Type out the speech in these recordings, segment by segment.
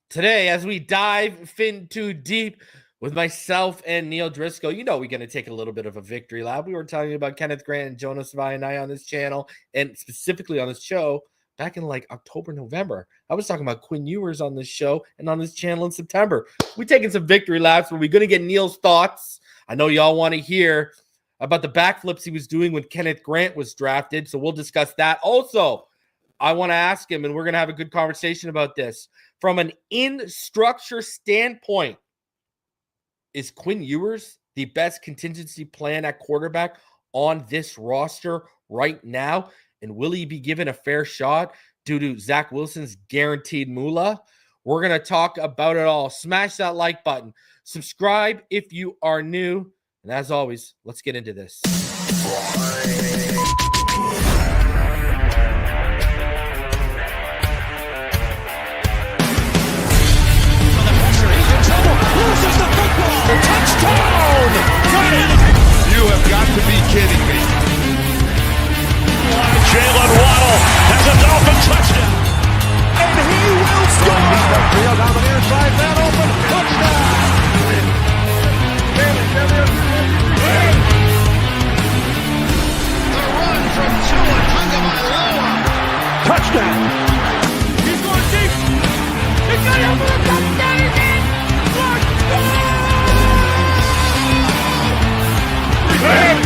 Today, as we dive fin too deep with myself and Neal Driscoll, we're going to take a little bit of a victory lap. We were telling you about Kenneth Grant and Jonah Savaiinaea on this channel, and specifically on this show back in like October, November. I was talking about Quinn Ewers on this show and on this channel in September. We're taking some victory laps, but we're going to get Neal's thoughts. I know y'all want to hear about the backflips he was doing when Kenneth Grant was drafted, so we'll discuss that. Also, I want to ask him, and we're going to have a good conversation about this. From an in-structure standpoint, is Quinn Ewers the best contingency plan at quarterback on this roster right now? And will he be given a fair shot due to Zach Wilson's guaranteed moolah? We're going to talk about it all. Smash that like button. Subscribe if you are new. And as always, let's get into this. Touchdown! Got it! You have got to be kidding me. Jalen Waddle has a Dolphin touchdown. And he will score! Field down the near side, man open, touchdown! The run from Tua Tagovailoa. Touchdown! He's going deep! He's got it for a touchdown! He's in!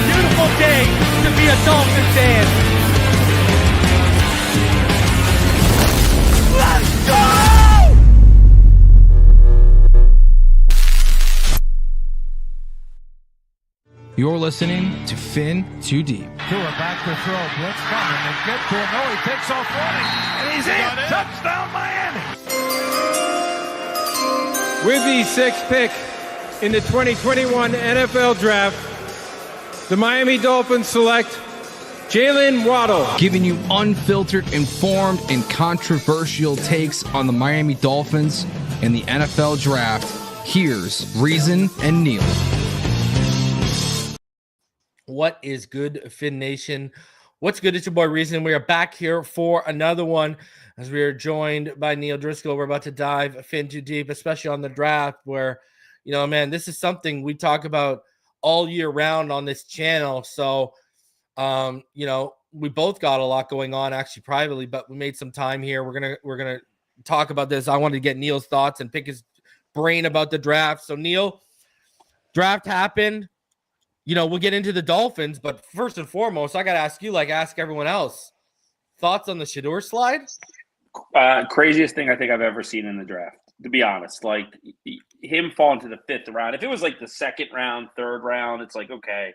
Beautiful day to be a Dolphins fan. Let's go! You're listening to Fin Too Deep. Tua back to throw. Blitz coming. They get to him. No, he takes off running. And he's in. Touchdown, Miami. With the sixth pick in the 2021 NFL Draft, the Miami Dolphins select Jalen Waddle. Giving you unfiltered, informed, and controversial takes on the Miami Dolphins and the NFL Draft. Here's Reason and Neal. What is good, Fin Nation? What's good? It's your boy Reason. We are back here for another one as we are joined by Neal Driscoll. We're about to dive fin too deep, especially on the draft where, man, this is something we talk about all year round on this channel. So, we both got a lot going on actually privately, but we made some time here. We're going to talk about this. I wanted to get Neal's thoughts and pick his brain about the draft. So Neal, draft happened. We'll get into the Dolphins, but first and foremost, I got to ask you, like ask everyone else, thoughts on the Shedeur slide? Craziest thing I think I've ever seen in the draft, to be honest. Like, him falling to the fifth round. If it was like the second round, third round, it's like, okay.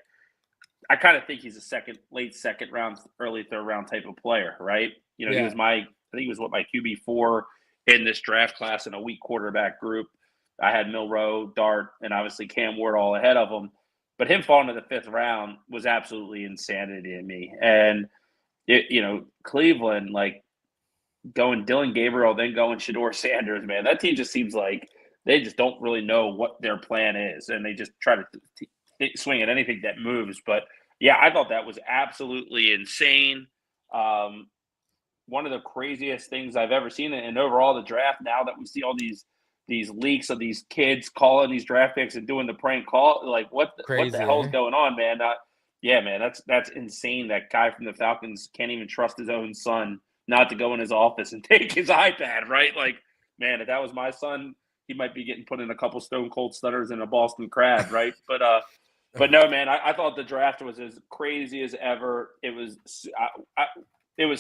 I kind of think he's a late second round, early third round type of player, right? He was I think he was my QB4 in this draft class in a weak quarterback group. I had Milroe, Dart, and obviously Cam Ward all ahead of him. But him falling to the fifth round was absolutely insanity to me. And, Cleveland, like, going Dylan Gabriel, then going Shedeur Sanders, man, that team just seems like they just don't really know what their plan is. And they just try to swing at anything that moves. But, yeah, I thought that was absolutely insane. One of the craziest things I've ever seen. And overall, the draft, now that we see all these leaks of these kids calling these draft picks and doing the prank call, like what the hell is going on, man? Man, that's insane. That guy from the Falcons can't even trust his own son not to go in his office and take his iPad, right? Like, man, if that was my son, he might be getting put in a couple Stone Cold Stunners and a Boston Crab, right? But no, man, I thought the draft was as crazy as ever. It was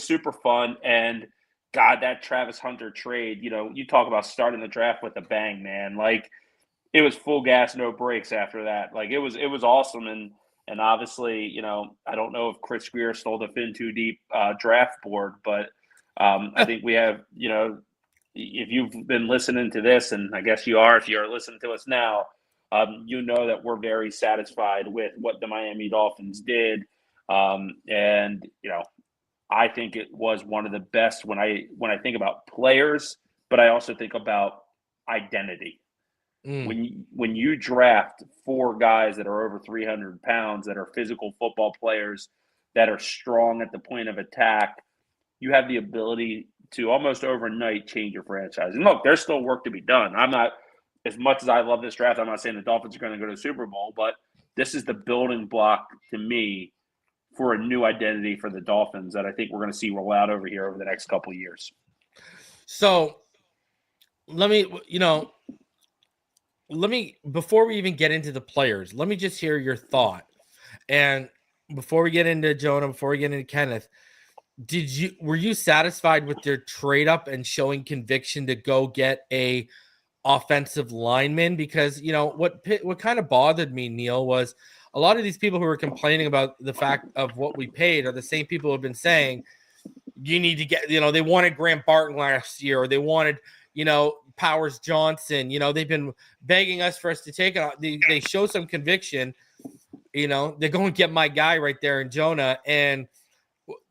super fun. And God, that Travis Hunter trade, you talk about starting the draft with a bang, man. Like, it was full gas, no brakes after that. Like, it was awesome. And obviously, I don't know if Chris Greer stole the Fin Too Deep draft board, but I think we have, if you've been listening to this, and I guess you are, if you're listening to us now, that we're very satisfied with what the Miami Dolphins did. And I think it was one of the best when I think about players, but I also think about identity. When you draft 4 guys that are over 300 pounds, that are physical football players, that are strong at the point of attack, you have the ability to almost overnight change your franchise. And look, there's still work to be done. I'm not, as much as I love this draft, I'm not saying the Dolphins are going to go to the Super Bowl, but this is the building block to me for a new identity for the Dolphins that I think we're going to see roll out over here over the next couple of years. So let me, before we even get into the players, let me just hear your thought. And before we get into Jonah, before we get into Kenneth, were you satisfied with their trade up and showing conviction to go get a offensive lineman? Because what kind of bothered me, Neal, was a lot of these people who were complaining about the fact of what we paid are the same people who have been saying you need to get, they wanted Grant Barton last year, or they wanted, Powers Johnson. They've been begging us for us to take it. They show some conviction. They go and get my guy right there in Jonah. And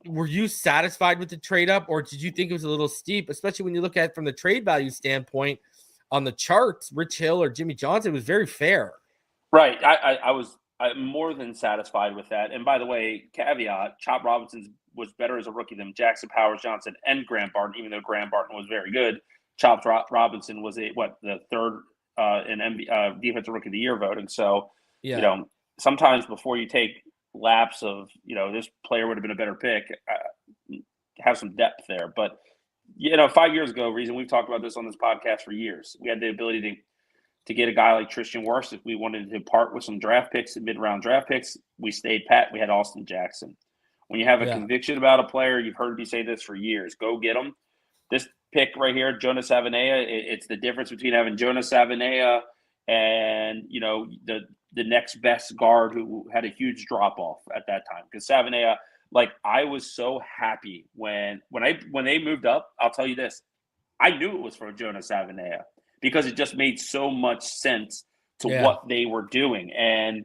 were you satisfied with the trade up, or did you think it was a little steep, especially when you look at it from the trade value standpoint on the charts? Rich Hill or Jimmy Johnson was very fair. Right. I'm more than satisfied with that. And by the way, caveat, Chop Robinson was better as a rookie than Jackson, Powers Johnson, and Grant Barton, even though Grant Barton was very good. Chop Robinson was the third in defensive rookie of the year voting. So, sometimes before you take laps of, this player would have been a better pick, have some depth there. But, 5 years ago, reason we've talked about this on this podcast for years, we had the ability to get a guy like Tristan Wirfs. If we wanted to part with some draft picks and mid-round draft picks, we stayed pat. We had Austin Jackson. When you have a conviction about a player, you've heard me say this for years, go get him. This pick right here, Jonah Savaiinaea, it's the difference between having Jonah Savaiinaea and, the next best guard who had a huge drop-off at that time. Because Savaiinaea, I was so happy when they moved up. I'll tell you this, I knew it was for Jonah Savaiinaea because it just made so much sense to what they were doing. And,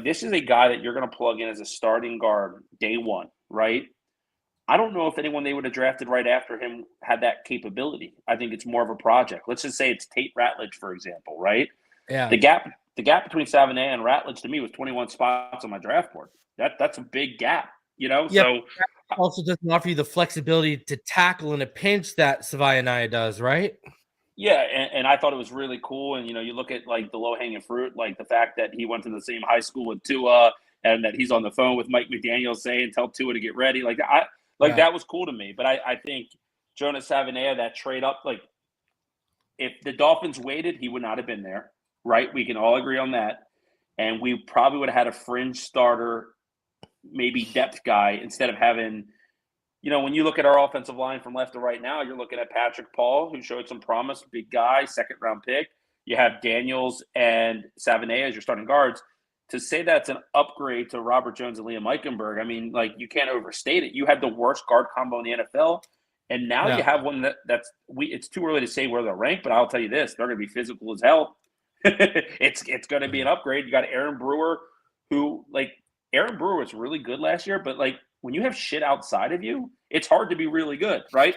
this is a guy that you're going to plug in as a starting guard day one, right? I don't know if anyone they would have drafted right after him had that capability. I think it's more of a project. Let's just say it's Tate Ratledge, for example, right? Yeah. The gap between Savaiinaea and Ratledge to me was 21 spots on my draft board. That's a big gap, So also doesn't offer you the flexibility to tackle in a pinch that Savaiinaea does, right? Yeah, and I thought it was really cool. And, you look at, the low-hanging fruit, the fact that he went to the same high school with Tua and that he's on the phone with Mike McDaniel saying, tell Tua to get ready. That was cool to me. But I think Jonah Savaiinaea, that trade up, if the Dolphins waited, he would not have been there, right? We can all agree on that. And we probably would have had a fringe starter, maybe depth guy, instead of having – when you look at our offensive line from left to right now, you're looking at Patrick Paul, who showed some promise, big guy, second-round pick. You have Daniels and Savaiinaea as your starting guards. To say that's an upgrade to Robert Jones and Liam Eichenberg, I mean, you can't overstate it. You had the worst guard combo in the NFL, and now you have one it's too early to say where they're ranked, but I'll tell you this, they're going to be physical as hell. It's going to be an upgrade. You got Aaron Brewer, who, Aaron Brewer was really good last year, but, when you have shit outside of you, it's hard to be really good, right?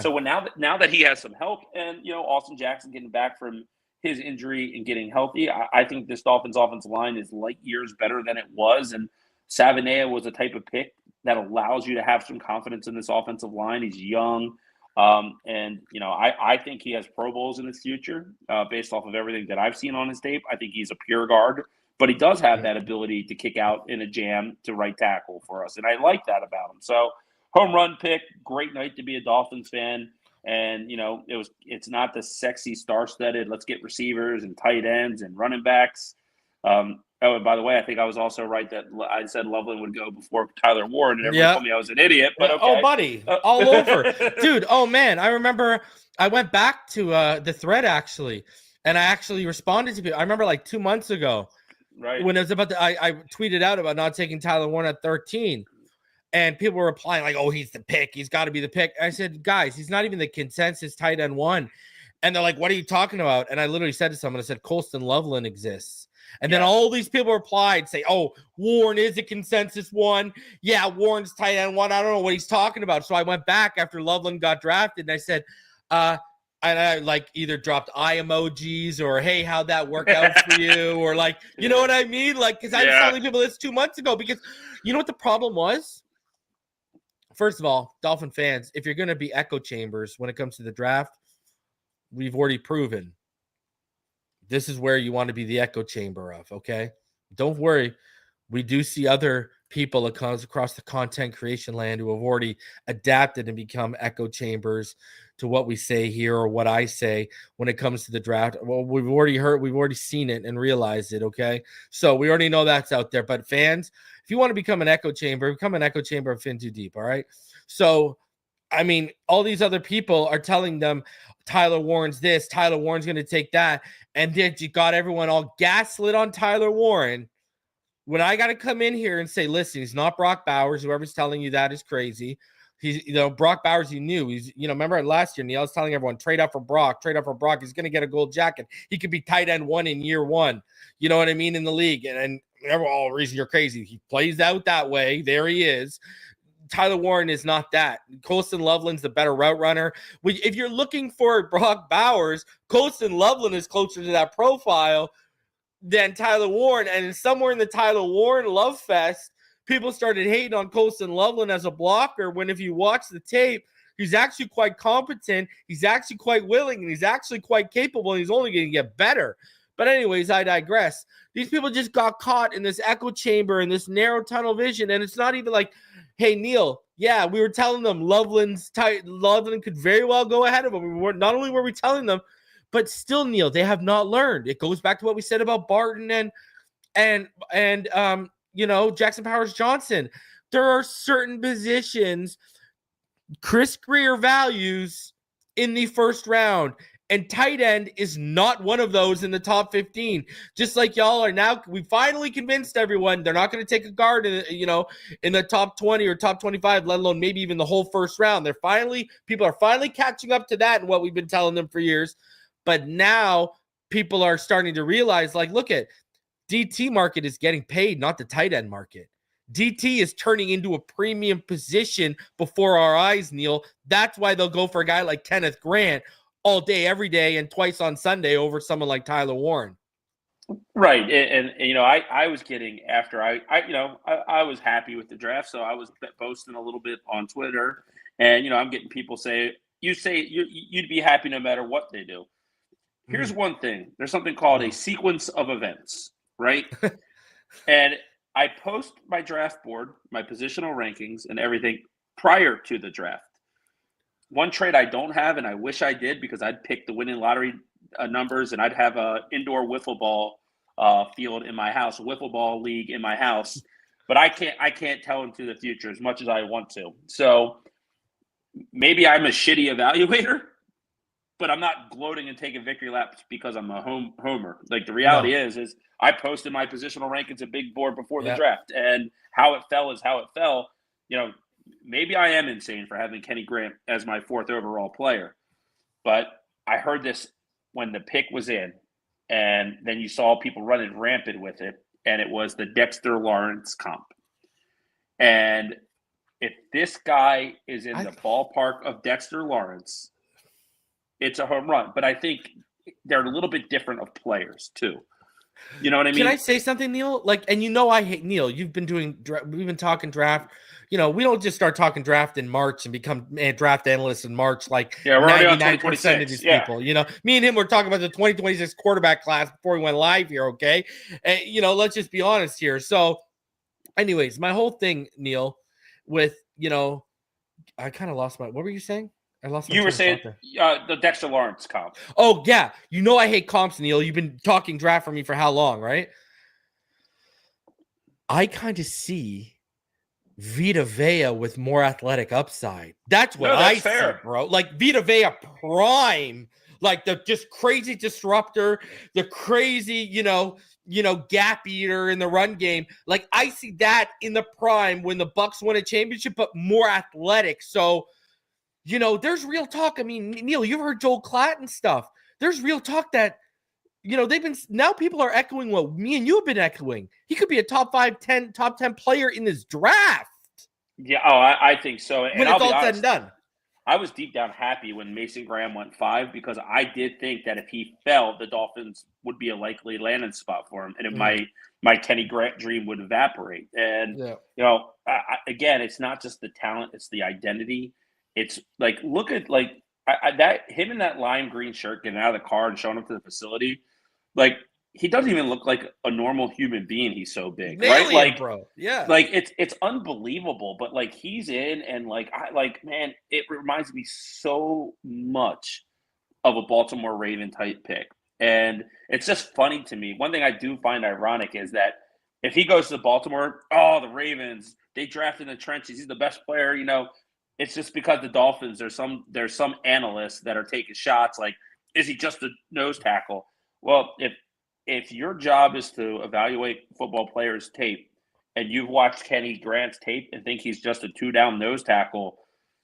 So now that he has some help and, Austin Jackson getting back from his injury and getting healthy, I think this Dolphins offensive line is light years better than it was. And Savaiinaea was a type of pick that allows you to have some confidence in this offensive line. He's young. I think he has Pro Bowls in his future based off of everything that I've seen on his tape. I think he's a pure guard. But he does have that ability to kick out in a jam to right tackle for us. And I like that about him. So home run pick, great night to be a Dolphins fan. And, it's not the sexy star-studded, let's get receivers and tight ends and running backs. And by the way, I think I was also right that I said Loveland would go before Tyler Ward. And everyone told me I was an idiot. But okay. Oh, buddy, all over. Dude, oh, man, I remember I went back to the thread, actually. And I actually responded to people. I remember 2 months ago. Right. When it was about I tweeted out about not taking Tyler Warren at 13, and people were replying oh, he's the pick. He's got to be the pick. I said, guys, he's not even the consensus tight end one. And they're like, what are you talking about? And I literally said to someone, I said, Colston Loveland exists. And then all these people replied, say, oh, Warren is a consensus one. Yeah, Warren's tight end one. I don't know what he's talking about. So I went back after Loveland got drafted, and I said, I I like either dropped eye emojis or, hey, how'd that work out for you? Or like, you know what I mean? Like, because I was telling people this 2 months ago, because you know what the problem was? First of all, Dolphin fans, if you're going to be echo chambers when it comes to the draft, we've already proven this is where you want to be the echo chamber of, okay? Don't worry. We do see other people across the content creation land who have already adapted and become echo chambers to what we say here or what I say when it comes to the draft. Well, we've already seen it and realized it, okay? So we already know that's out there. But fans, if you want to become an echo chamber, become an echo chamber of Fin Too Deep, all right? So, I mean, all these other people are telling them Tyler Warren's this, Tyler Warren's going to take that, and then you got everyone all gaslit on Tyler Warren. When I got to come in here and say, listen, he's not Brock Bowers. Whoever's telling you that is crazy. He's, Brock Bowers, you knew. He's, remember last year, Neal was telling everyone, trade up for Brock. He's going to get a gold jacket. He could be tight end 1 in year 1. You know what I mean? In the league. And everyone, reason you're crazy. He plays out that way. There he is. Tyler Warren is not that. Colston Loveland's the better route runner. If you're looking for Brock Bowers, Colston Loveland is closer to that profile than Tyler Warren. And somewhere in the Tyler Warren love fest, people started hating on Colston Loveland as a blocker, when if you watch the tape, he's actually quite competent, he's actually quite willing, and he's actually quite capable, and he's only going to get better. But anyways, I digress. These people just got caught in this echo chamber and this narrow tunnel vision, and it's not even like, hey, Neal, yeah, we were telling them Loveland could very well go ahead of him. Not only were we telling them, but still, Neal, they have not learned. It goes back to what we said about Barton and Jackson Powers Johnson. There are certain positions Chris Greer values in the first round, and tight end is not one of those in the top 15. Just like y'all are now, we finally convinced everyone they're not going to take a guard in the top 20 or top 25, let alone maybe even the whole first round. People are finally catching up to that and what we've been telling them for years. But now people are starting to realize, like, look at DT market is getting paid, not the tight end market. DT is turning into a premium position before our eyes, Neal. That's why they'll go for a guy like Kenneth Grant all day, every day, and twice on Sunday over someone like Tyler Warren. Right. And I was getting, after I was happy with the draft, so I was posting a little bit on Twitter, and, I'm getting people say you'd be happy no matter what they do. Here's one thing. There's something called a sequence of events, right? And I post my draft board, my positional rankings, and everything prior to the draft. One trade I don't have, and I wish I did, because I'd pick the winning lottery numbers, and I'd have a indoor wiffle ball field in my house, a wiffle ball league in my house. But I can't tell into the future as much as I want to. So maybe I'm a shitty evaluator, but I'm not gloating and taking victory laps because I'm a homer. Like, the reality is I posted my positional rankings a big board before the draft, and how it fell is how it fell. Maybe I am insane for having Kenny Grant as my 4th overall player, but I heard this when the pick was in, and then you saw people running rampant with it, and it was the Dexter Lawrence comp. And if this guy is in the ballpark of Dexter Lawrence, it's a home run. But I think they're a little bit different of players too. You know what I mean? Can I say something, Neal? I hate Neal. We've been talking draft. We don't just start talking draft in March and become draft analysts in March. Like, we're already on 99% of these people. Me and him were talking about the 2026 quarterback class before we went live here. Okay, and let's just be honest here. So, anyways, my whole thing, Neal, with I kind of lost my. What were you saying? I lost my. You were saying the Dexter Lawrence comp. Oh yeah, I hate comps, Neal. You've been talking draft for me for how long, right? I kind of see Vita Vea with more athletic upside. That's what I see, bro. Like Vita Vea prime, like the just crazy disruptor, the crazy, gap eater in the run game. Like I see that in the prime when the Bucs won a championship, but more athletic. So, there's real talk. I mean, Neal, you've heard Joel Klatt and stuff. There's real talk that, now people are echoing what me and you have been echoing. He could be a top 10 player in this draft. Yeah. Oh, I think so. When it's all said and done. I was deep down happy when Mason Graham went 5 because I did think that if he fell, the Dolphins would be a likely landing spot for him, and my Kenny Grant dream would evaporate. And again, it's not just the talent; it's the identity. It's like look at that him in that lime green shirt getting out of the car and showing up to the facility, like. He doesn't even look like a normal human being. He's so big, right? Like, bro. Yeah. Like it's unbelievable. But like he's in, and man, it reminds me so much of a Baltimore Raven type pick. And it's just funny to me. One thing I do find ironic is that if he goes to Baltimore, the Ravens, they drafted in the trenches. He's the best player. It's just because the Dolphins. There's some analysts that are taking shots. Like, is he just a nose tackle? Well, if your job is to evaluate football players' tape and you've watched Kenny Grant's tape and think he's just a 2-down nose tackle,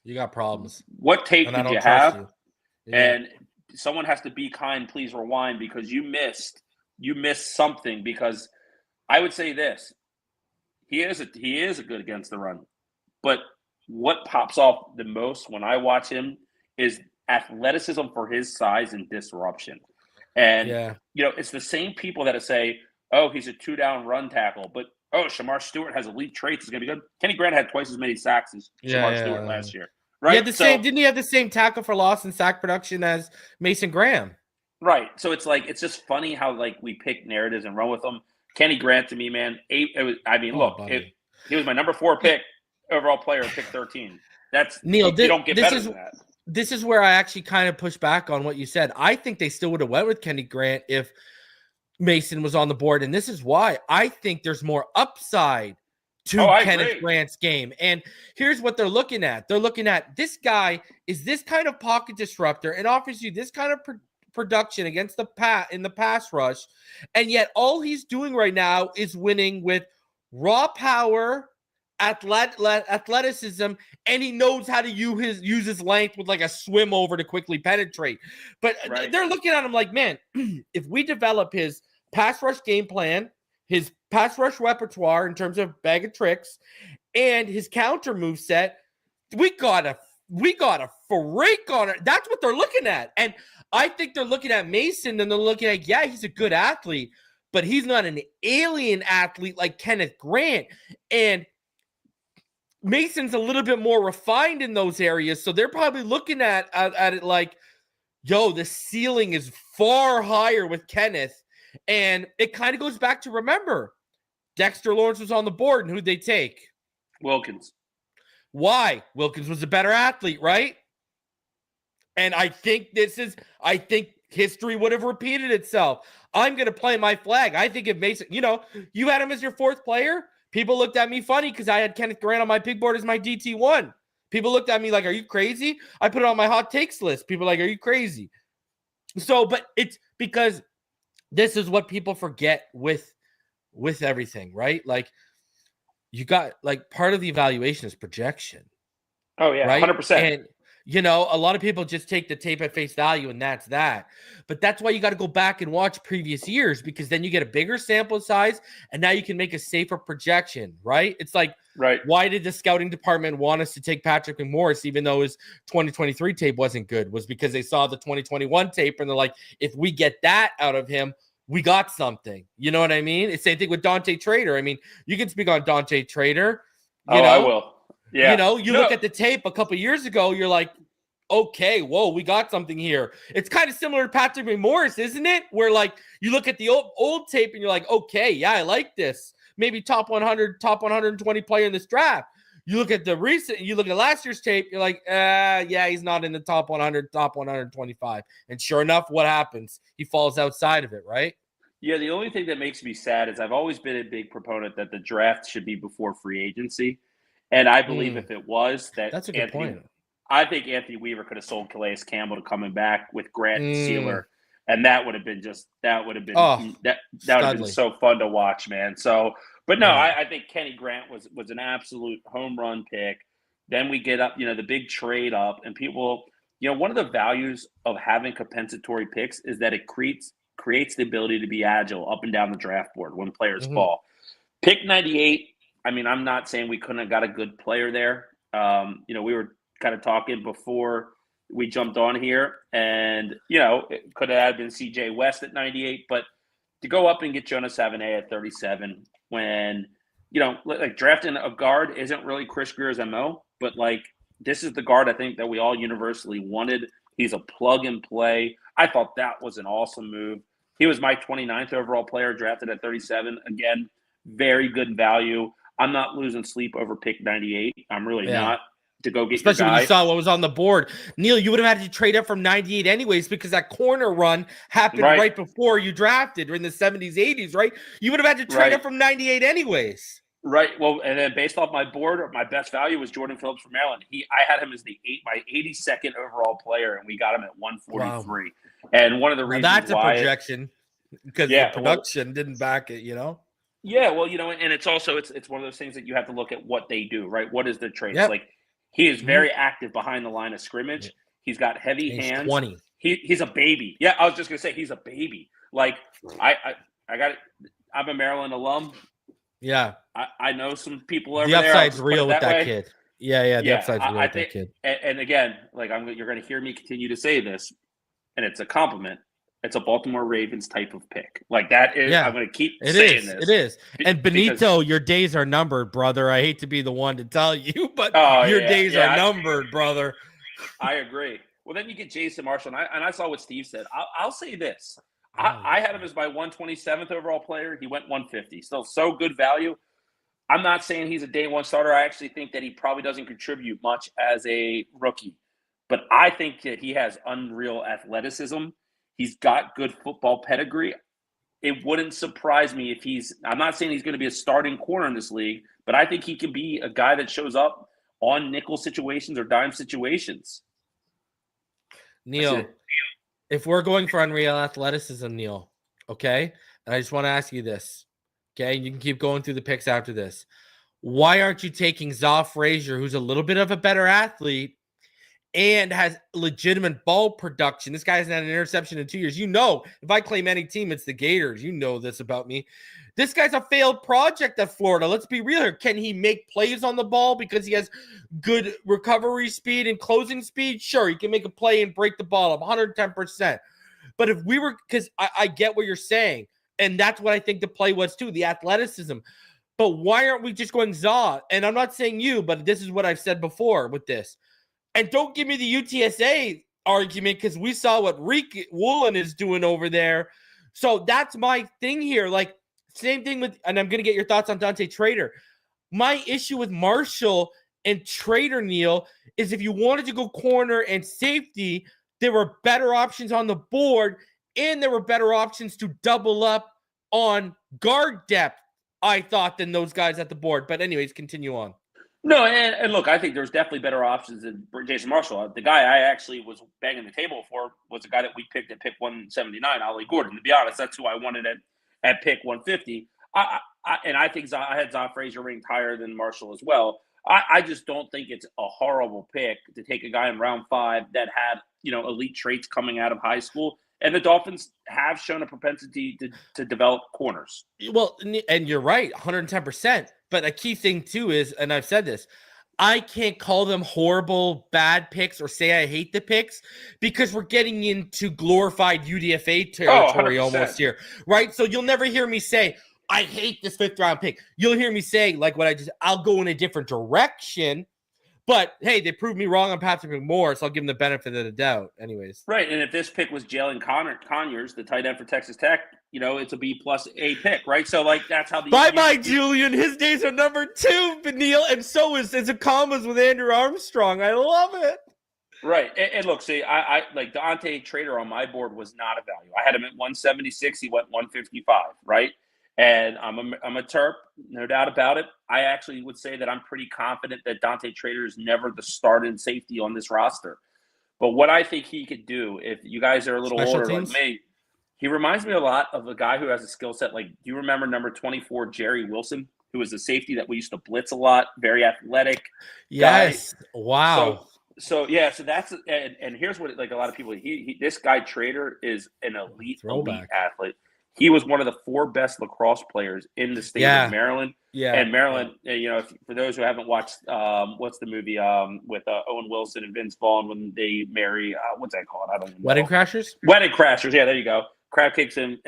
you got problems. What tape did you have? You. Yeah. And someone has to be kind, please rewind, because you missed something. Because I would say this. He is a good against the run. But what pops off the most when I watch him is athleticism for his size and disruption. And, it's the same people that say, he's a 2-down run tackle, but, Shamar Stewart has elite traits. It's going to be good. Kenny Grant had twice as many sacks as Shamar Stewart last year. Right? Didn't he have the same tackle for loss and sack production as Mason Graham? Right. So it's just funny how, we pick narratives and run with them. Kenny Grant, to me, man, he was my number 4 pick, overall player, pick 13. That's Neal, you don't get better than that. This is where I actually kind of push back on what you said. I think they still would have went with Kenny Grant if Mason was on the board. And this is why I think there's more upside to Kenneth Grant's game. And here's what they're looking at. They're looking at this guy is this kind of pocket disruptor and offers you this kind of production against in the pass rush. And yet all he's doing right now is winning with raw power, athleticism, and he knows how to use his length with a swim over to quickly penetrate. But they're looking at him like, man, if we develop his pass rush game plan, his pass rush repertoire in terms of bag of tricks, and his counter move set, we got a freak on it. That's what they're looking at. And I think they're looking at Mason and they're looking at, he's a good athlete, but he's not an alien athlete like Kenneth Grant. And Mason's a little bit more refined in those areas. So they're probably looking at it like, the ceiling is far higher with Kenneth. And it kind of goes back to, remember, Dexter Lawrence was on the board, and who'd they take? Wilkins. Why? Wilkins was a better athlete, right? And I think history would have repeated itself. I'm going to play my flag. I think if Mason, you had him as your 4th player. People looked at me funny because I had Kenneth Grant on my big board as my DT1. People looked at me like, are you crazy? I put it on my hot takes list. People are like, are you crazy? So, but it's because this is what people forget with everything, right? Like, you got, part of the evaluation is projection. Oh, yeah, right? 100%. And, a lot of people just take the tape at face value and that's that. But that's why you got to go back and watch previous years, because then you get a bigger sample size and now you can make a safer projection, right? It's like, why did the scouting department want us to take Patrick McMorris even though his 2023 tape wasn't good? Was because they saw the 2021 tape and they're like, if we get that out of him, we got something. You know what I mean? It's the same thing with Dante Trader. I mean, you can speak on Dante Trader. I will. Yeah. You look at the tape a couple years ago, you're like, okay, whoa, we got something here. It's kind of similar to Patrick McMorris, isn't it? Where you look at the old tape and you're like, okay, yeah, I like this. Maybe top 100, top 120 player in this draft. You look at last year's tape, you're like, he's not in the top 100, top 125. And sure enough, what happens? He falls outside of it, right? Yeah, the only thing that makes me sad is I've always been a big proponent that the draft should be before free agency. And I believe if it was, that's a good point. I think Anthony Weaver could have sold Calais Campbell to coming back with Grant and Sealer, and that would have been so fun to watch, man. So, but no, I think Kenny Grant was an absolute home run pick. Then we get up, the big trade up, and people, one of the values of having compensatory picks is that it creates the ability to be agile up and down the draft board when players fall. Pick 98. I mean, I'm not saying we couldn't have got a good player there. We were kind of talking before we jumped on here, and it could have been CJ West at 98, but to go up and get Jonah Savaiinaea at 37 when like drafting a guard isn't really Chris Greer's MO, but like this is the guard I think that we all universally wanted. He's a plug and play. I thought that was an awesome move. He was my 29th overall player, drafted at 37. Again, very good value. I'm not losing sleep over pick 98. I'm really not. To go get especially your guy. when you saw what was on the board. Neal, you would have had to trade up from 98 anyways because that corner run happened right before you drafted or in the 70s, 80s, right? You would have had to trade up from 98 anyways. Right. Well, and then based off my board, my best value was Jordan Phillips from Maryland. I had him as my 82nd overall player, and we got him at 143. Wow. And one of the reasons that's why a projection because the production didn't back it, Yeah, well, and it's also it's one of those things that you have to look at what they do, right? What is the traits? Yep. Like he is very active behind the line of scrimmage. Yep. He's got heavy hands. 20. He's a baby. Yeah, I was just gonna say he's a baby. Like I got it. I'm a Maryland alum. Yeah, I know some people over the there. The upside's real with that kid. Yeah, the upside's real with that kid. And again, like you're going to hear me continue to say this, and it's a compliment. It's a Baltimore Ravens type of pick. Like that is. I'm going to keep saying this. It is. And Benito, your days are numbered, brother. I hate to be the one to tell you, but your days are numbered, brother. I agree. Well, then you get Jason Marshall, and I saw what Steve said. I'll say this. I had him as my 127th overall player. He went 150. Still so good value. I'm not saying he's a day one starter. I actually think that he probably doesn't contribute much as a rookie. But I think that he has unreal athleticism. He's got good football pedigree. It wouldn't surprise me if I'm not saying he's going to be a starting corner in this league, but I think he can be a guy that shows up on nickel situations or dime situations. Neal, if we're going for unreal athleticism, Neal, okay? And I just want to ask you this, okay? You can keep going through the picks after this. Why aren't you taking Frasier, who's a little bit of a better athlete and has legitimate ball production? This guy hasn't had an interception in 2 years. If I claim any team, it's the Gators. You know this about me. This guy's a failed project at Florida. Let's be real here. Can he make plays on the ball because he has good recovery speed and closing speed? Sure, he can make a play and break the ball up 110%. But if we were, because I get what you're saying, and that's what I think the play was too, the athleticism. But why aren't we just going Zaw? And I'm not saying you, but this is what I've said before with this. And don't give me the UTSA argument because we saw what Reek Woolen is doing over there. So that's my thing here. Like, same thing with, and I'm going to get your thoughts on Dante Trader. My issue with Marshall and Trader, Neal, is if you wanted to go corner and safety, there were better options on the board, and there were better options to double up on guard depth, I thought, than those guys at the board. But anyways, continue on. No, and look, I think there's definitely better options than Jason Marshall. The guy I actually was banging the table for was the guy that we picked at pick 179, Ollie Gordon. To be honest, that's who I wanted at pick 150. And I think I had Frasier ranked higher than Marshall as well. I just don't think it's a horrible pick to take a guy in round 5 that had elite traits coming out of high school. And the Dolphins have shown a propensity to develop corners. Well, and you're right, 110%. But a key thing, too, is, and I've said this, I can't call them horrible, bad picks or say I hate the picks because we're getting into glorified UDFA territory almost here, right? So you'll never hear me say, I hate this 5th-round pick. You'll hear me say, like I'll go in a different direction. But, hey, they proved me wrong on Patrick McMorris, so I'll give them the benefit of the doubt anyways. Right, and if this pick was Jalen Conyers, the tight end for Texas Tech, it's a B+A pick, right? So, like, that's how the... Bye-bye, Julian. His days are number 2, Neal, and so is Akamas with Andrew Armstrong. I love it. Right, and look, see, I like Dante Trader on my board was not a value. I had him at 176. He went 155, right? And I'm a Terp, no doubt about it. I actually would say that I'm pretty confident that Dante Trader is never the starting safety on this roster. But what I think he could do, if you guys are a little older like me, he reminds me a lot of a guy who has a skill set. Like, do you remember number 24, Jerry Wilson, who was a safety that we used to blitz a lot, very athletic? Yes. Guy. Wow. So that's and here's what, like, a lot of people, this guy Trader is an elite athlete. He was one of the 4 best lacrosse players in the state of Maryland. Yeah. And Maryland, for those who haven't watched, what's the movie with Owen Wilson and Vince Vaughn when they marry? What's that called? I don't even know. Wedding Crashers. Wedding Crashers. Yeah, there you go. Crab kicks and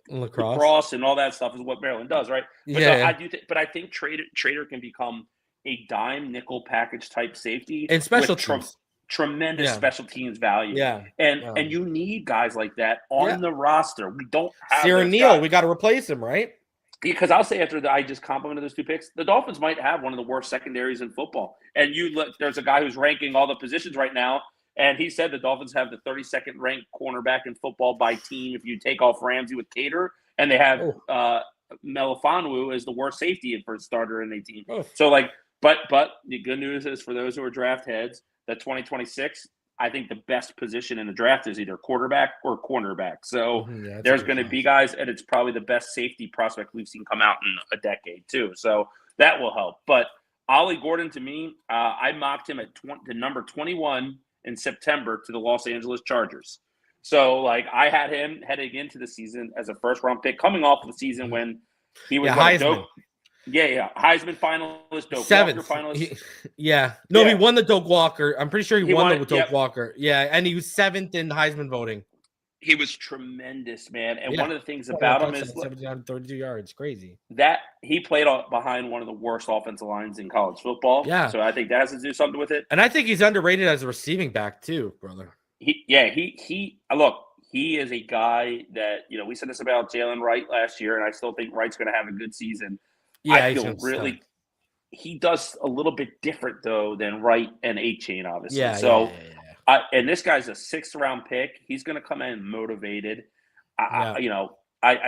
lacrosse and all that stuff is what Maryland does, right? But I think Trader can become a dime nickel package type safety and special teams. Tremendous special teams value. Yeah. And you need guys like that on the roster. We don't have Neal, we got to replace him, right? Because I'll say after I just complimented those 2 picks, the Dolphins might have one of the worst secondaries in football. And you look, there's a guy who's ranking all the positions right now, and he said the Dolphins have the 32nd ranked cornerback in football by team if you take off Ramsey with Cater, and they have Melifonwu as the worst safety for a starter in 18. So but the good news is for those who are draft heads, that 2026, I think the best position in the draft is either quarterback or cornerback. So there's going to be guys, and it's probably the best safety prospect we've seen come out in a decade too. So that will help. But Ollie Gordon, to me, I mocked him at the number 21 in September to the Los Angeles Chargers. So I had him heading into the season as a first-round pick, coming off of the season when he was Heisman. Heisman finalist, Doak 7th. Walker finalist. He won the Doak Walker. I'm pretty sure he won the Doak Walker. Yeah, and he was 7th in Heisman voting. He was tremendous, man. And one of the things about him is 32 yards, crazy. That he played behind one of the worst offensive lines in college football. Yeah. So I think that has to do something with it. And I think he's underrated as a receiving back too, brother. He is a guy that, we said this about Jalen Wright last year, and I still think Wright's going to have a good season. Yeah, he does a little bit different though than Wright and A-Chain, obviously. And this guy's a 6th-round pick. He's going to come in motivated. I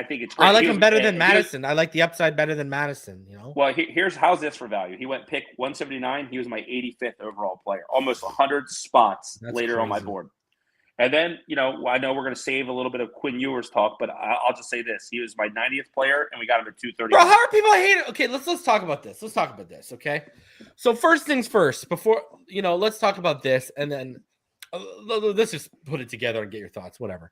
think it's great. I like him better than Madison. I like the upside better than Madison. Well, how's this for value? He went pick 179. He was my 85th overall player, almost 100 spots later on my board. And then, I know we're going to save a little bit of Quinn Ewers talk, but I'll just say this. He was my 90th player, and we got him at 230. Bro, how are people hating? Okay, let's talk about this. Okay? So first things first, before, let's talk about this, and then let's just put it together and get your thoughts, whatever.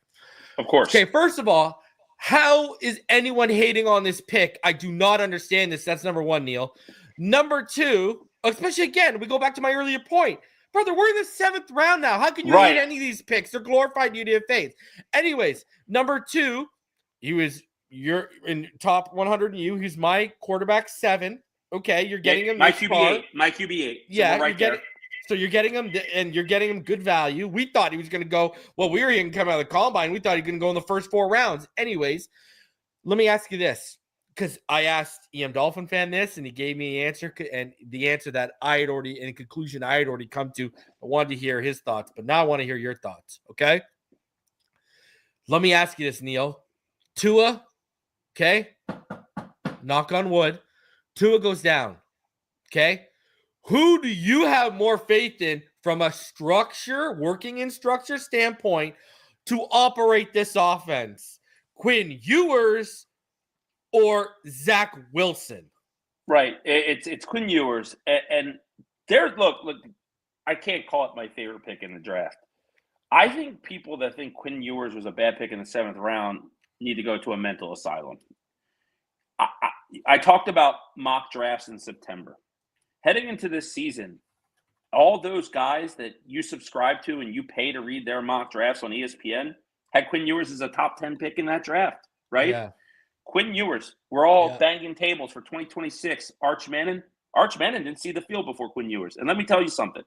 Of course. Okay, first of all, how is anyone hating on this pick? I do not understand this. That's number 1, Neal. Number 2, especially again, we go back to my earlier point. Brother, we're in the 7th round now. How can you hate any of these picks? They're glorified UDFAs. Anyways, number 2, you're in top 100 in you. He's my quarterback 7. Okay, you're getting him. My QB8. My QB8. So you're getting him, and you're getting him good value. We thought he was going to go. Well, we were even coming out of the combine. We thought he was going to go in the first 4 rounds. Anyways, let me ask you this. Because I asked Dolphin fan this, and he gave me an answer, and the answer that I had already come to. I wanted to hear his thoughts, but now I want to hear your thoughts. Okay. Let me ask you this, Neal. Tua, okay. Knock on wood. Tua goes down. Okay. Who do you have more faith in from a working in structure standpoint to operate this offense? Quinn Ewers or Zach Wilson? Right. It's Quinn Ewers. And look, I can't call it my favorite pick in the draft. I think people that think Quinn Ewers was a bad pick in the 7th round need to go to a mental asylum. I talked about mock drafts in September. Heading into this season, all those guys that you subscribe to and you pay to read their mock drafts on ESPN had Quinn Ewers as a top 10 pick in that draft, right? Yeah. Quinn Ewers, we're all banging tables for 2026. Arch Manning didn't see the field before Quinn Ewers. And let me tell you something.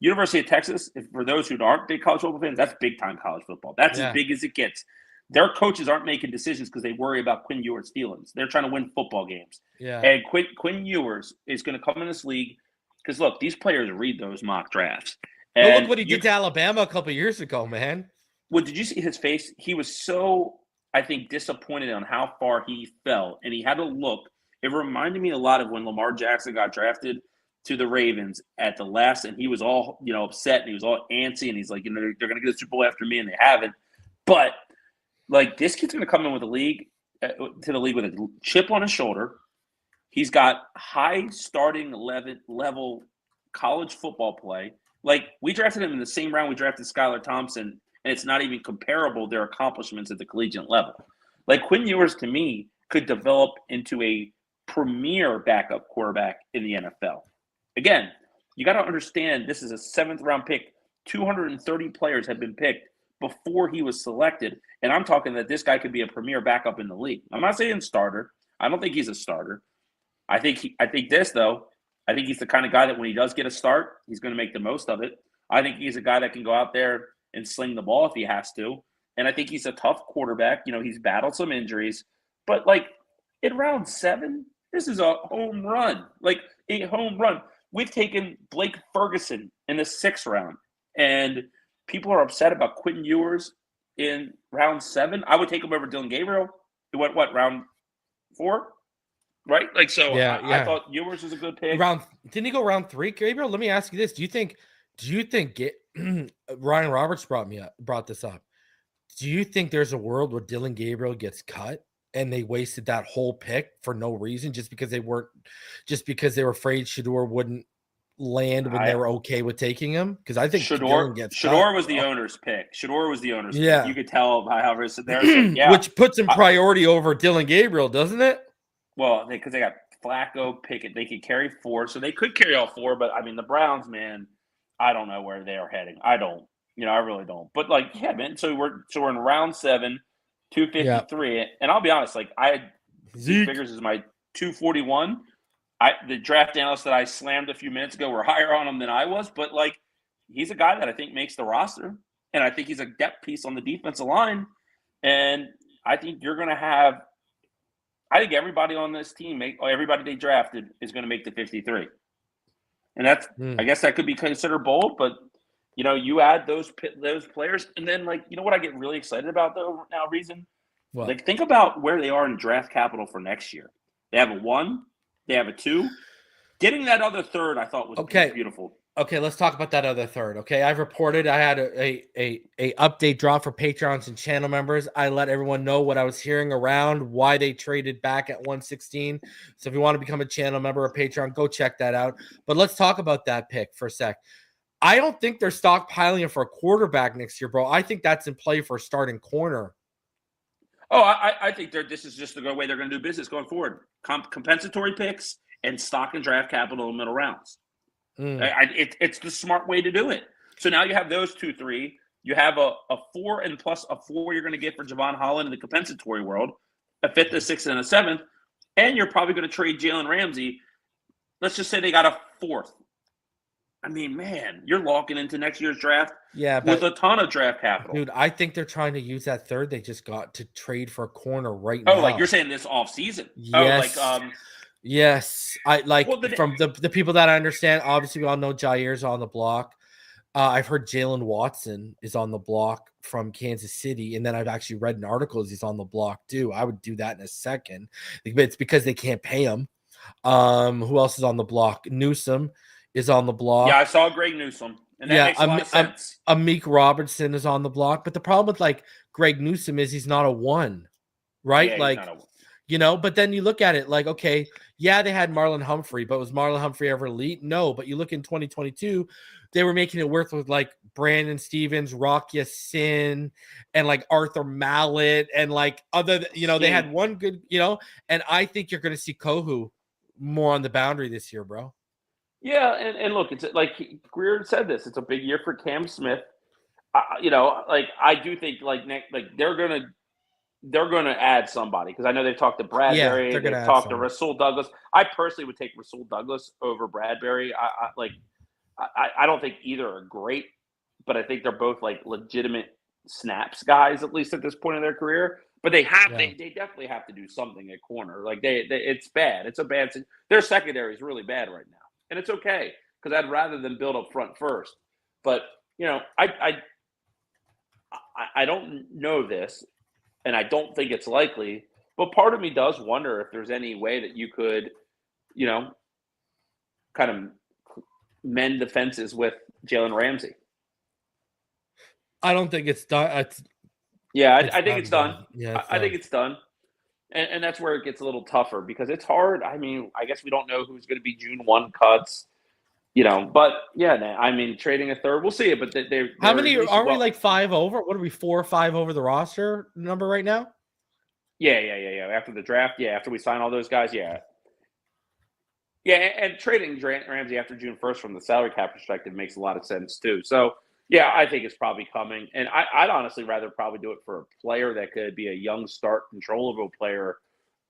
University of Texas, for those who aren't big college football fans, that's big-time college football. That's as big as it gets. Their coaches aren't making decisions because they worry about Quinn Ewers' feelings. They're trying to win football games. Yeah. And Quinn Ewers is going to come in this league because, look, these players read those mock drafts. And look what he did to Alabama a couple of years ago, man. Well, did you see his face? He was so, I think, disappointed on how far he fell. And he had to look. It reminded me a lot of when Lamar Jackson got drafted to the Ravens at the last, and he was all, upset, and he was all antsy, and he's like, they're going to get a Super Bowl after me, and they haven't. But this kid's going to come in with the league with a chip on his shoulder. He's got high starting level college football play. We drafted him in the same round we drafted Skylar Thompson, and it's not even comparable their accomplishments at the collegiate level. Like Quinn Ewers, to me, could develop into a premier backup quarterback in the NFL. Again, you got to understand this is a 7th-round pick. 230 players have been picked before he was selected, and I'm talking that this guy could be a premier backup in the league. I'm not saying starter. I don't think he's a starter. I think he's the kind of guy that when he does get a start, he's going to make the most of it. I think he's a guy that can go out there and sling the ball if he has to. And I think he's a tough quarterback. You know, he's battled some injuries. But, like, in round 7, this is a home run. Like, a home run. We've taken Blake Ferguson in the 6th round. And people are upset about Quinn Ewers in round 7. I would take him over Dillon Gabriel. He went, round 4? Right? Like, so I thought Ewers was a good pick. Didn't he go round 3, Gabriel? Let me ask you this. Do you think Ryan Roberts brought this up? Do you think there's a world where Dillon Gabriel gets cut and they wasted that whole pick for no reason just because they were afraid Shedeur wouldn't land when they were okay with taking him? Because I think Shedeur was the owner's pick. Shedeur was the owner's pick. You could tell by how they're saying, which puts him priority over Dillon Gabriel, doesn't it? Well, because they got Flacco, Pickett, they could carry 4, so they could carry all 4. But I mean, the Browns, man, I don't know where they are heading. I don't. I really don't. But like, yeah, man. So we're in round 7, 253, and I'll be honest. Like, I had Zeek figures as my 241. The draft analysts that I slammed a few minutes ago were higher on him than I was. But like, he's a guy that I think makes the roster, and I think he's a depth piece on the defensive line. And I think you're going to have. I think everybody on this team, everybody they drafted, is going to make the 53. And that's, I guess that could be considered bold, but you add those players, and then like, you know what I get really excited about though now, Reason? What? Like, think about where they are in draft capital for next year. They have a 1, they have a 2. Getting that other 3rd, I thought was beautiful. Okay, let's talk about that other 3rd. Okay, I've reported I had a update drop for Patrons and channel members. I let everyone know what I was hearing around, why they traded back at 116. So if you want to become a channel member or Patreon, go check that out. But let's talk about that pick for a sec. I don't think they're stockpiling it for a quarterback next year, bro. I think that's in play for a starting corner. Oh, I think this is just the way they're going to do business going forward. Compensatory picks and stock and draft capital in the middle rounds. It's the smart way to do it. So now you have those 2, 3. You have a 4 and plus a 4 you're going to get for Javon Holland in the compensatory world, a 5th, a 6th, and a 7th, and you're probably going to trade Jalen Ramsey. Let's just say they got a 4th. I mean, man, you're locking into next year's draft with a ton of draft capital. Dude, I think they're trying to use that 3rd they just got to trade for a corner right now. Oh, like you're saying this offseason? Yes. Yes, I like from the people that I understand. Obviously, we all know Jair's on the block. I've heard Jalen Watson is on the block from Kansas City, and then I've actually read in articles he's on the block too. I would do that in a second. It's because they can't pay him. Who else is on the block? Newsome is on the block. Yeah, I saw Greg Newsome, and that makes a lot of sense. Amik Robertson is on the block, but the problem with like Greg Newsome is he's not a 1, right? Yeah, like. But then you look at it like, okay, yeah, they had Marlon Humphrey, but was Marlon Humphrey ever elite? No, but you look in 2022, they were making it worth with like Brandon Stevens, Rock Ya-Sin, and like Arthur Mallet, and like other, they had one good, and I think you're going to see Kohu more on the boundary this year, bro. Yeah, and look, it's like Greer said this, it's a big year for Cam Smith. I do think they're going to add somebody because I know they've talked to Bradbury. They've talked to Rasul Douglas. I personally would take Rasul Douglas over Bradbury. I don't think either are great, but I think they're both like legitimate snaps guys, at least at this point in their career. But they definitely have to do something at corner. Like it's bad. It's a bad. Their secondary is really bad right now, and it's okay because I'd rather them build up front first. But I don't know this. And I don't think it's likely, but part of me does wonder if there's any way that you could, kind of mend the fences with Jalen Ramsey. I don't think it's done. I think it's done. Yeah, I think it's done. And that's where it gets a little tougher because it's hard. I mean, I guess we don't know who's going to be June 1 cuts. But yeah, I mean, trading a third, we'll see it. But how many aren't we like 5 over? What are we 4 or 5 over the roster number right now? Yeah. After the draft, after we sign all those guys, yeah. And trading Ramsey after June 1st from the salary cap perspective makes a lot of sense too. So yeah, I think it's probably coming, and I'd honestly rather probably do it for a player that could be a young start controllable player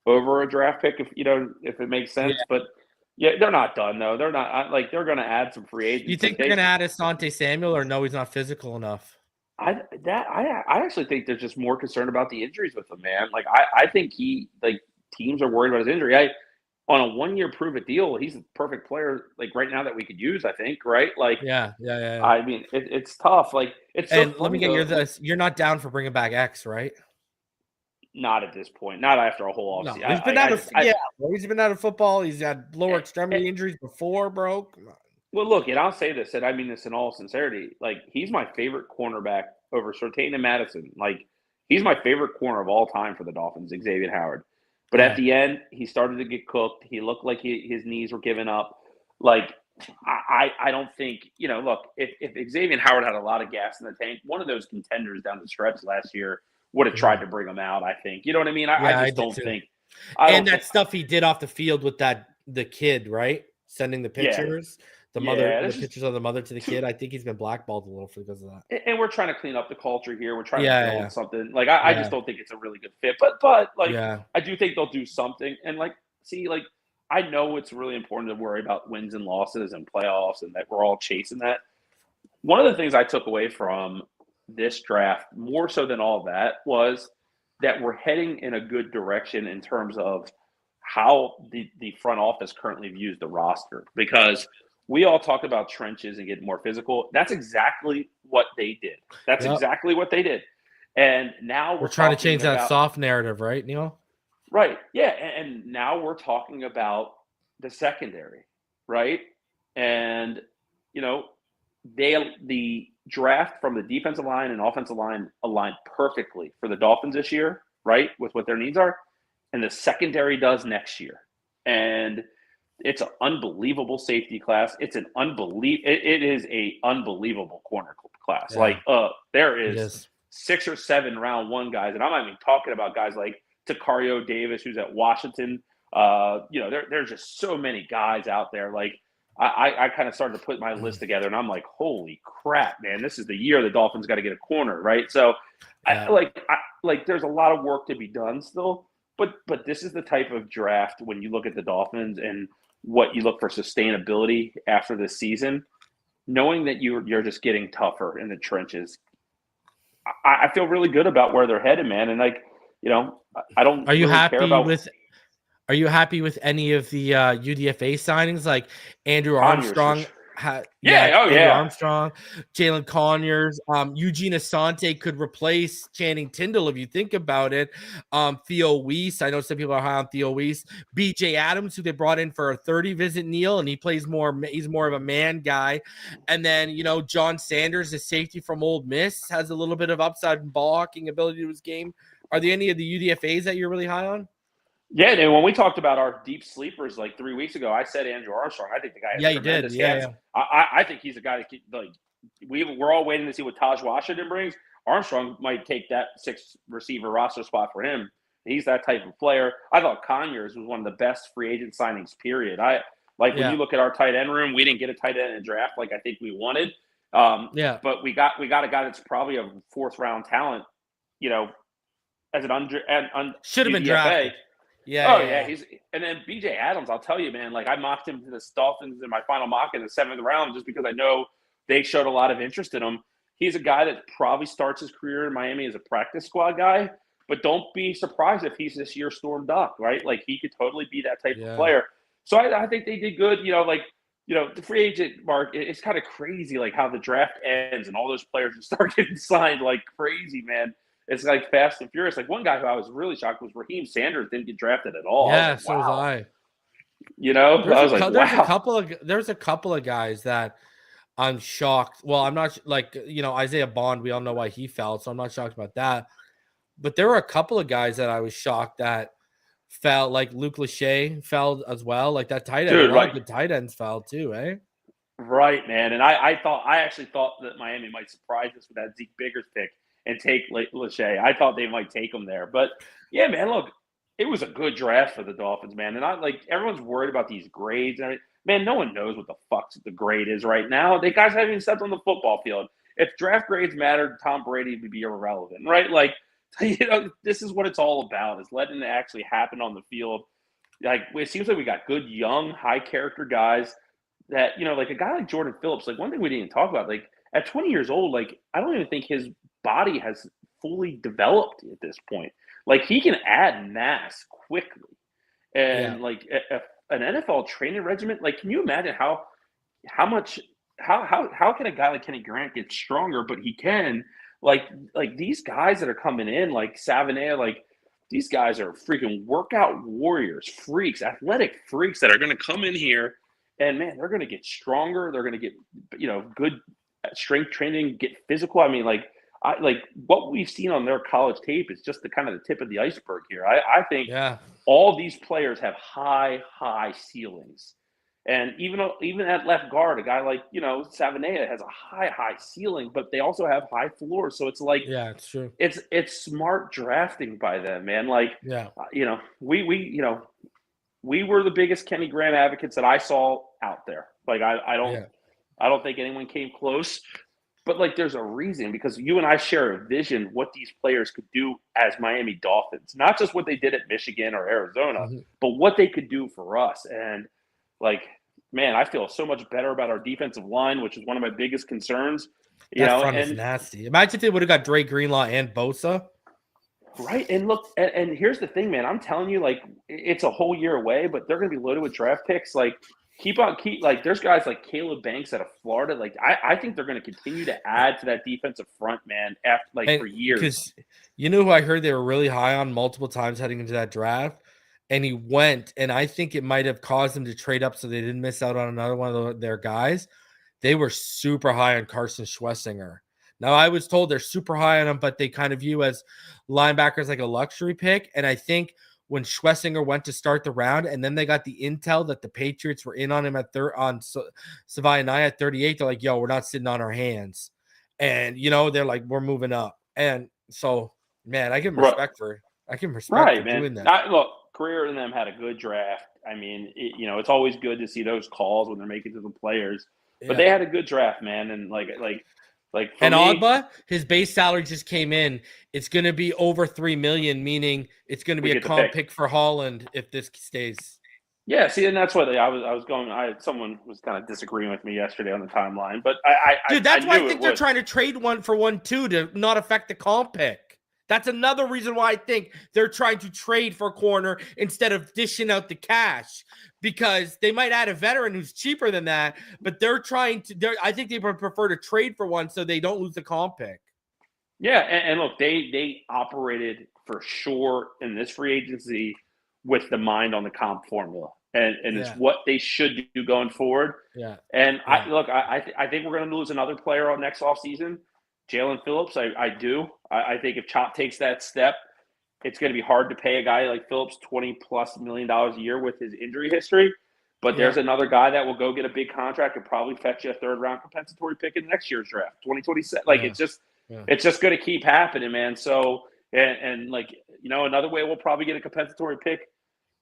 over a draft pick if it makes sense. Yeah. But yeah, they're not done though. They're not they're going to add some free agents. You think they're going to add a Dante Samuel, or no, he's not physical enough? I actually think they're just more concerned about the injuries with him, man. Like I think teams are worried about his injury. On a 1-year prove-it deal, he's the perfect player like right now that we could use. I think, right? Like, yeah. I mean, it's tough. Like, it's so and let me get this: you're not down for bringing back X, right? Not at this point. Not after a whole offseason. No, he's been out of he's been out of football. He's had lower extremity injuries before, bro. Well, look, and I'll say this, and I mean this in all sincerity. Like, he's my favorite cornerback over Surtain and Madison. Like, he's my favorite corner of all time for the Dolphins, Xavier Howard. But at the end, he started to get cooked. He looked like his knees were giving up. Like, I don't think, look, if Xavier Howard had a lot of gas in the tank, one of those contenders down the stretch last year would have tried to bring him out, I think. You know what I mean? I just don't think. That stuff he did off the field with the kid, right? Sending the pictures. The pictures of the mother to the kid. I think he's been blackballed a little because of that. And we're trying to clean up the culture here. We're trying to build something. Like I just don't think it's a really good fit. But I do think they'll do something. And I know it's really important to worry about wins and losses and playoffs, and that we're all chasing that. One of the things I took away from this draft, more so than all that, was that we're heading in a good direction in terms of how the front office currently views the roster, because we all talk about trenches and getting more physical. That's exactly what they did. That's exactly what they did. And now we're trying to change that soft narrative, right, Neal? Right. Yeah. And now we're talking about the secondary, right? And, the draft from the defensive line and offensive line aligned perfectly for the Dolphins this year, right, with what their needs are. And the secondary does next year. And it's an unbelievable safety class. It is a unbelievable corner class. Yeah. There is 6 or 7 round 1 guys, and I'm not even talking about guys like Takario Davis, who's at Washington. There's just so many guys out there. Like I kind of started to put my list together, and I'm like, holy crap, man! This is the year the Dolphins got to get a corner, right? So, there's a lot of work to be done still. But this is the type of draft when you look at the Dolphins and what you look for sustainability after this season, knowing that you're just getting tougher in the trenches. I feel really good about where they're headed, man. And I don't. Are you happy with any of the UDFA signings, like Andrew Armstrong? Armstrong, Jalen Conyers, Eugene Asante could replace Channing Tindall if you think about it. Theo Weiss, I know some people are high on Theo Weiss. BJ Adams, who they brought in for a 30 visit, Neal, and he's more of a man guy. And then John Sanders, the safety from Ole Miss, has a little bit of upside and ball hawking ability to his game. Are there any of the UDFAs that you're really high on? Yeah, and when we talked about our deep sleepers like 3 weeks ago, I said Andrew Armstrong. I think the guy has tremendous hands. Yeah. I think he's a guy that we're all waiting to see what Taj Washington brings. Armstrong might take that 6th receiver roster spot for him. He's that type of player. I thought Conyers was one of the best free agent signings, period. When you look at our tight end room, we didn't get a tight end in the draft like I think we wanted. But we got a guy that's probably a 4th round talent, as an should have been drafted. Yeah. And then BJ Adams, I'll tell you, man, I mocked him to the Dolphins in my final mock in the 7th round just because I know they showed a lot of interest in him. He's a guy that probably starts his career in Miami as a practice squad guy, but don't be surprised if he's this year's Storm Duck, right? He could totally be that type of player. So I think they did good. The free agent mark, it's kind of crazy, how the draft ends and all those players just start getting signed like crazy, man. It's fast and furious. One guy who I was really shocked was Raheem Sanders didn't get drafted at all. Yeah, so was I. There's a couple of guys that I'm shocked. Well, I'm not Isaiah Bond. We all know why he fell, so I'm not shocked about that. But there were a couple of guys that I was shocked that fell, like Luke Lachey fell as well. That tight end. Dude, good tight ends fell too, eh? Right, man. And I actually thought that Miami might surprise us with that Zeek Biggers pick and take Lachey. I thought they might take him there. But yeah, man, look, it was a good draft for the Dolphins, man. And everyone's worried about these grades and everything. Man, no one knows what the fuck the grade is right now. The guys haven't even stepped on the football field. If draft grades mattered, Tom Brady would be irrelevant, right? Like, this is what it's all about, is letting it actually happen on the field. Like, it seems like we got good, young, high character guys that, like a guy like Jordan Phillips, like one thing we didn't talk about, like at 20 years old, like I don't even think his body has fully developed at this point. Like he can add mass quickly. And like an NFL training regimen, like can you imagine how can a guy like Kenny Grant get stronger? But he can, like these guys that are coming in, like Savaiinaea, like these guys are freaking workout warriors, freaks, athletic freaks that are going to come in here. And, man, they're going to get stronger. They're going to get, good strength training, get physical. I mean, what we've seen on their college tape is just the kind of the tip of the iceberg here. I think all these players have high ceilings. And even at left guard, a guy like, Savaiinaea has a high ceiling, but they also have high floors. So it's like, yeah, it's true. It's smart drafting by them, man. Like, we were the biggest Kenny Grant advocates that I saw out there. Like, I don't think anyone came close. But, like, there's a reason, because you and I share a vision what these players could do as Miami Dolphins. Not just what they did at Michigan or Arizona, but what they could do for us. And, like, man, I feel so much better about our defensive line, which is one of my biggest concerns. That front is nasty. Imagine if they would have got Dre Greenlaw and Bosa. Right. And look, and here's the thing, man. I'm telling you, like, it's a whole year away, but they're going to be loaded with draft picks. Like, there's guys like Caleb Banks out of Florida. Like, I think they're going to continue to add to that defensive front, man, for years. Because who I heard they were really high on multiple times heading into that draft, and he went, and I think it might have caused them to trade up so they didn't miss out on another one of their guys. They were super high on Carson Schwessinger. Now, I was told they're super high on him, but they kind of view as linebackers like a luxury pick. And I think when Schwessinger went to start the round, and then they got the intel that the Patriots were in on him on Savaiinaea at 38, they're like, yo, we're not sitting on our hands. And, they're like, we're moving up. And so, man, I give them respect for doing that. Look, Career and them had a good draft. I mean, it's always good to see those calls when they're making to the players. But they had a good draft, man. And, like and Ogbah, his base salary just came in. It's going to be over $3 million, meaning it's going to be a comp pick for Holland if this stays. Yeah, see, and that's what I was going. Someone was kind of disagreeing with me yesterday on the timeline, but that's why I think they're trying to trade one for 1-2 to not affect the comp pick. That's another reason why I think they're trying to trade for a corner instead of dishing out the cash, because they might add a veteran who's cheaper than that, but I think they would prefer to trade for one so they don't lose the comp pick. Yeah, and look, they operated for sure in this free agency with the mind on the comp formula, and it's what they should do going forward. Yeah, and I think we're going to lose another player on next offseason. Jalen Phillips, I do. I think if Chop takes that step, it's going to be hard to pay a guy like Phillips $20+ million a year with his injury history. But there's another guy that will go get a big contract and probably fetch you a third-round compensatory pick in next year's draft, 2027. Like, it's just going to keep happening, man. So, and another way we'll probably get a compensatory pick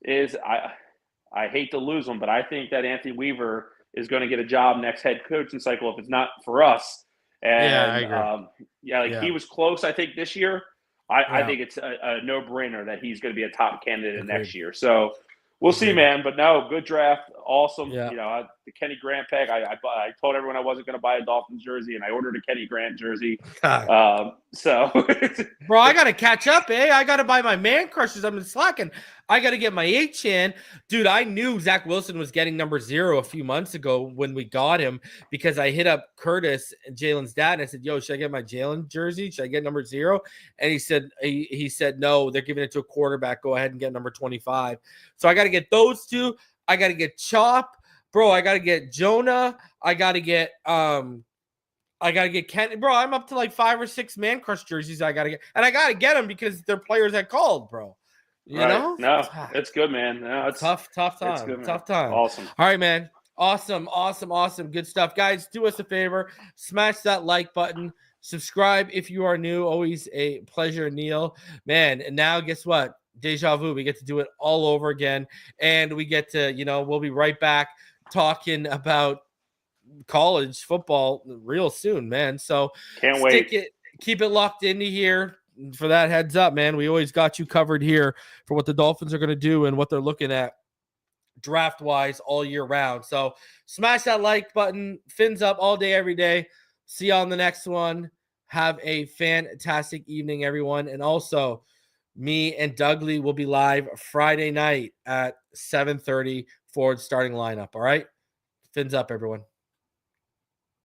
is I hate to lose him, but I think that Anthony Weaver is going to get a job next head coaching cycle if it's not for us. And I agree. He was close, I think, this year. I think it's a no-brainer that he's going to be a top candidate next year. So we'll see, man. But no, good draft, awesome. Yeah. The Kenny Grant pick. I told everyone I wasn't going to buy a Dolphins jersey, and I ordered a Kenny Grant jersey. So, bro, I got to catch up, I got to buy my man crushes. I've been slacking. I got to get my H-chan. Dude, I knew Zach Wilson was getting number 0 a few months ago when we got him, because I hit up Curtis, Jalen's dad, and I said, yo, should I get my Jalen jersey? Should I get number 0? And he said, no, they're giving it to a quarterback. Go ahead and get number 25. So I got to get those two. I got to get Chop. Bro, I got to get Jonah. I got to get Kenneth. Bro, I'm up to like 5 or 6 man crush jerseys I got to get. And I got to get them because they're players I called, bro. You know? No, it's good, man. No, it's tough time. It's good, tough time. Awesome. All right, man. Awesome. Good stuff. Guys, do us a favor. Smash that like button. Subscribe if you are new. Always a pleasure, Neal. Man, and now guess what? Deja vu. We get to do it all over again. And we get to, we'll be right back talking about college football real soon, man. So Can't wait. Keep it locked into here. For that heads up, man. We always got you covered here for what the Dolphins are going to do and what they're looking at draft wise all year round. So smash that like button. Fins up all day, every day. See you on the next one. Have a fantastic evening, everyone. And also, me and Dougley will be live Friday night at 7:30 for the starting lineup. All right. Fins up, everyone.